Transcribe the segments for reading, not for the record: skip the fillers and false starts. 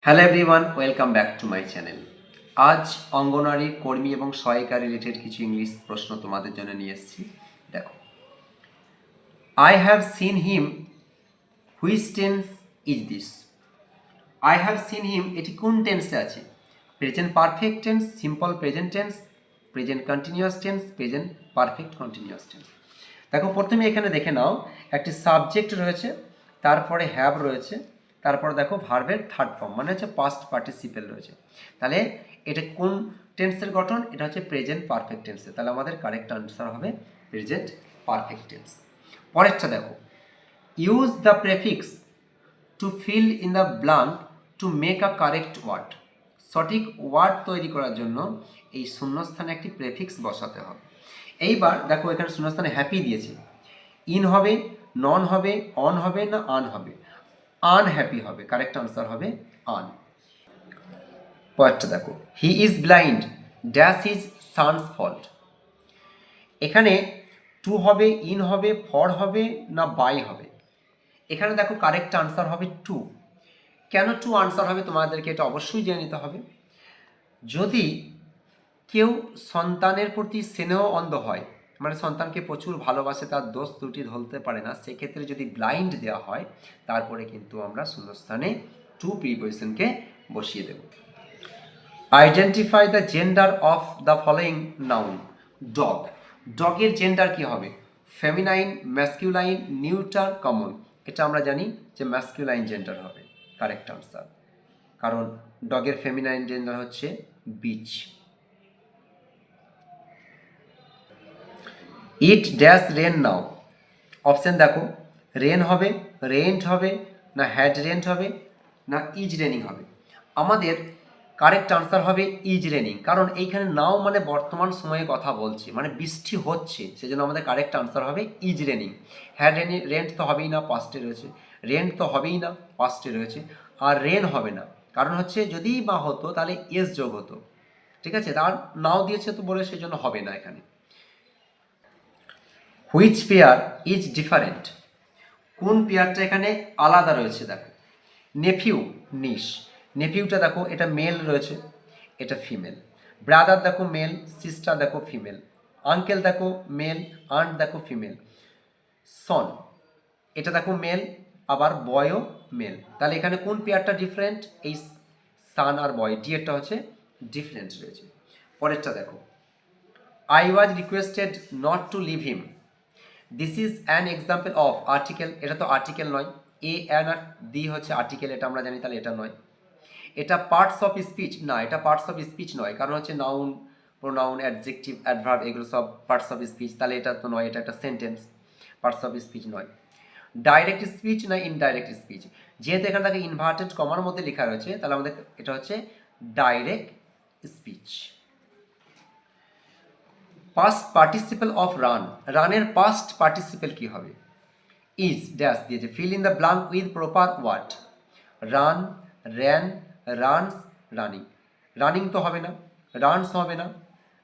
Hello everyone, welcome back to my channel. আজ অঙ্গনওয়াড়ি কর্মী এবং সহায়িকা রিলেটেড কিছু ইংলিশ প্রশ্ন তোমাদের জন্য নিয়ে এসেছি। দেখো, I have seen him, which tense is this? I have seen him, এটি কোন টেন্সে আছে? Present perfect tense, simple present tense, present continuous tense, present perfect continuous tense. দেখো, প্রথমে এখানে দেখে নাও, একটি সাবজেক্ট রয়েছে, তারপরে হ্যাভ রয়েছে, তারপর দেখো ভার্বের থার্ড ফর্ম মানে হচ্ছে পাস্ট পার্টিসিপেল রয়েছে। তাহলে এটা কোন টেন্সের গঠন? এটা হচ্ছে প্রেজেন্ট পারফেক্ট টেন্সে। তাহলে আমাদের কারেক্ট আনসার হবে প্রেজেন্ট পারফেক্ট টেন্স। পরেরটা দেখো, use the prefix to fill in the blank to make a correct word. সঠিক ওয়ার্ড তৈরি করার জন্য এই শূন্যস্থানে একটি প্রেফিক্স বসাতে হবে। এইবার দেখো, এখানে শূন্যস্থানে হ্যাপি দিয়েছে। ইন হবে, নন হবে, অন হবে না আন হবে? আনহ্যাপি হবে, কারেক্ট আনসার হবে আন। পরেরটা দেখো, he is blind dash is son's fault. এখানে টু হবে, ইন হবে, ফর হবে না বাই হবে? এখানে দেখো কারেক্ট আনসার হবে টু। কেন টু আনসার হবে তোমাদেরকে এটা অবশ্যই জেনে নিতে হবে। যদি কেউ সন্তানের প্রতি স্নেহ অন্ধ হয়, মানে সন্তানকে প্রচুর ভালোবাসে, তার দোষ ত্রুটি ধরতে পারে না, সেক্ষেত্রে যদি ব্লাইন্ড দেওয়া হয়, তারপরে কিন্তু আমরা শূন্যস্থানে টু প্রিপোজিশনকে বসিয়ে দেব। Identify the gender of the following noun. Dog, ডগের জেন্ডার কি হবে? Feminine, masculine, neuter, common? এটা আমরা জানি যে ম্যাসকিউলাইন জেন্ডার হবে, কারেক্ট আনসার। কারণ ডগের ফেমিনাইন জেন্ডার হচ্ছে bitch. It dash rain now. Option দেখো, রেন হবে, রেন্ট হবে না হ্যাড রেন্ট হবে না ইজ রেনিং হবে? আমাদের কারেক্ট আনসার হবে ইজ রেনিং। কারণ এইখানে নাও মানে বর্তমান সময়ে কথা বলছে, মানে বৃষ্টি হচ্ছে, সেজন্য আমাদের কারেক্ট আনসার হবে ইজ রেনিং। হ্যাড রেন্ট তো হবেই না, পাস্টে রয়েছে। রেন্ট তো হবেই না, পাস্টে রয়েছে। আর রেন হবে না, কারণ হচ্ছে যদি বা হতো তাহলে এস যোগ হতো। ঠিক আছে, তার নাও দিয়েছে তো বলে সেজন্য হবে না এখানে। Which pair is different? কোন পেয়ারটা এখানে আলাদা রয়েছে? দেখো, নেফিউ, নিশ। নেফিউটা দেখো, এটা মেল রয়েছে, এটা ফিমেল। ব্রাদার দেখো মেল, সিস্টার দেখো ফিমেল। আঙ্কেল দেখো মেল, আন্ট দেখো ফিমেল। সন, এটা দেখো মেল, আবার বয়ও মেল। তাহলে এখানে কোন পেয়ারটা ডিফারেন্ট? এই সান আর বয়, ডিএরটা হচ্ছে ডিফারেন্ট রয়েছে। পরেরটা দেখো, I was requested not to leave him. This is an example of article. এটা তো আর্টিকেল নয়, এ অ্যান আর দি হচ্ছে আর্টিকেল, এটা আমরা জানি, তাহলে এটা নয়। এটা পার্টস অফ স্পিচ, না এটা পার্টস অফ স্পিচ নয়, কারণ হচ্ছে নাউন, প্রোনাউন, অ্যাডজেক্টিভ, অ্যাডভার্ব এগুলো সব পার্টস অফ স্পিচ, তাহলে এটা তো নয়, এটা একটা সেন্টেন্স, পার্টস অফ স্পিচ নয়। ডাইরেক্ট স্পিচ না ইনডাইরেক্ট স্পিচ? যেহেতু এখানে তাকে ইনভার্টেড কমার মধ্যে লেখা রয়েছে, তাহলে আমাদের এটা হচ্ছে direct speech. Past participle of run, রানের পাস্ট পার্টিসিপেল কি হবে? ইজ ড্যাশ দিয়েছে, fill in the blank with proper word. Run, ran, runs, running. Running তো হবে না, রানস হবে না,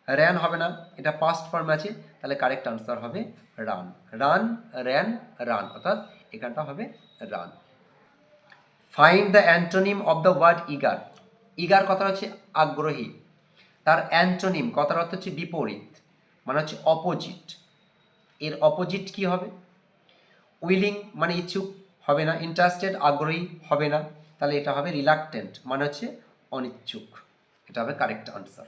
র্যান হবে না, এটা পাস্ট ফর্ম আছে, তাহলে কারেক্ট আনসার হবে রান। রান, র্যান, রান, অর্থাৎ এখানটা হবে run. Find the antonym of the word eager. Eager কথাটা হচ্ছে আগ্রহী, তার অ্যান্টোনিম কথার অর্থ হচ্ছে বিপরীত, মানে হচ্ছে অপোজিট। এর অপোজিট কি হবে? উইলিং মানে ইচ্ছুক, হবে না। ইন্টারেস্টেড আগ্রহী, হবে না। তাহলে এটা হবে রিলাক্টেন্ট, মানে হচ্ছে অনিচ্ছুক। এটা হবে correct answer.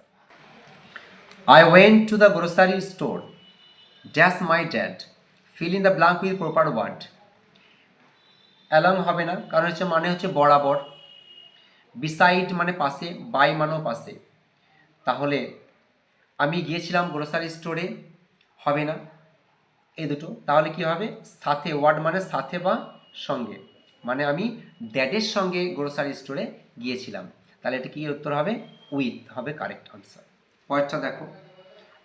I went to the grocery store dash my dad, fill in the blank with proper word. Along হবে না, কারণ হচ্ছে মানে হচ্ছে বরাবর। বিসাইড মানে পাশে, বাই মানেও পাশে। তাহলে আমি গিয়েছিলাম গ্রোসারি স্টোরে, হবে না এই দুটো। তাহলে কি হবে? সাথে, ওয়ার্ড মানে সাথে বা সঙ্গে, মানে আমি ড্যাডের সঙ্গে গ্রোসারি স্টোরে গিয়েছিলাম। তাহলে এটা কি উত্তর হবে? উইথ হবে কারেক্ট আনসার। পয়েন্টটা দেখো,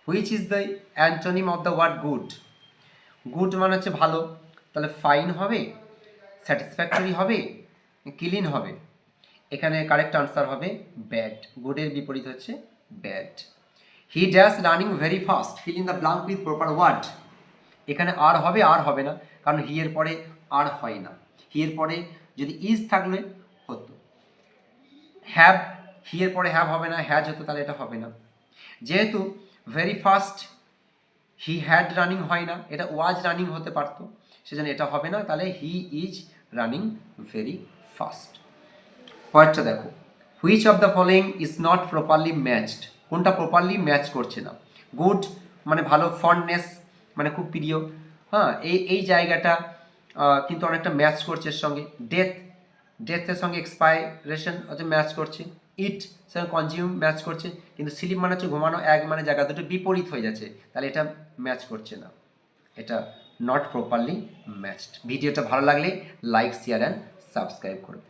which is the antonym of the word good? Good মানে হচ্ছে ভালো, তাহলে ফাইন হবে, স্যাটিসফ্যাক্টরি হবে, ক্লিন হবে? এখানে কারেক্ট আনসার হবে ব্যাড। গুডের বিপরীত হচ্ছে bad. He dash running very fast, fill in the blank with proper word. এখানে আর হবে, আর হবে না, কারণ হি এর পরে আর হয় না। হি এর পরে যদি ইজ থাকলে হতো। হ্যাভ, হি এর পরে হ্যাভ হবে না, হ্যাজ হতো তাহলে এটা হবে না। যেহেতু very fast he had running হয় না, এটা ওয়াজ রানিং হতে পারতো, সেজন্য এটা হবে না, তাহলে he is running very fast. পরেরটা দেখো, which of the following is not properly matched, কোনটা প্রপারলি ম্যাচ করছে না। গুড মানে ভালো, ফন্ডনেস মানে খুব প্রিয়, হ্যাঁ এই জায়গাটা কিন্তু অনেকটা ম্যাচ করছে এর সঙ্গে। ডেথের সঙ্গে এক্সপাইরেশন হচ্ছে ম্যাচ করছে। ইট সঙ্গে কনজিউম ম্যাচ করছে, কিন্তু স্লিপ মানে হচ্ছে ঘুমানো, এক মানে জায়গা দুটো বিপরীত হয়ে যাচ্ছে, তাহলে এটা ম্যাচ করছে না, এটা নট প্রপারলি ম্যাচড। ভিডিওটা ভালো লাগলে লাইক, শেয়ার অ্যান্ড সাবস্ক্রাইব করবে।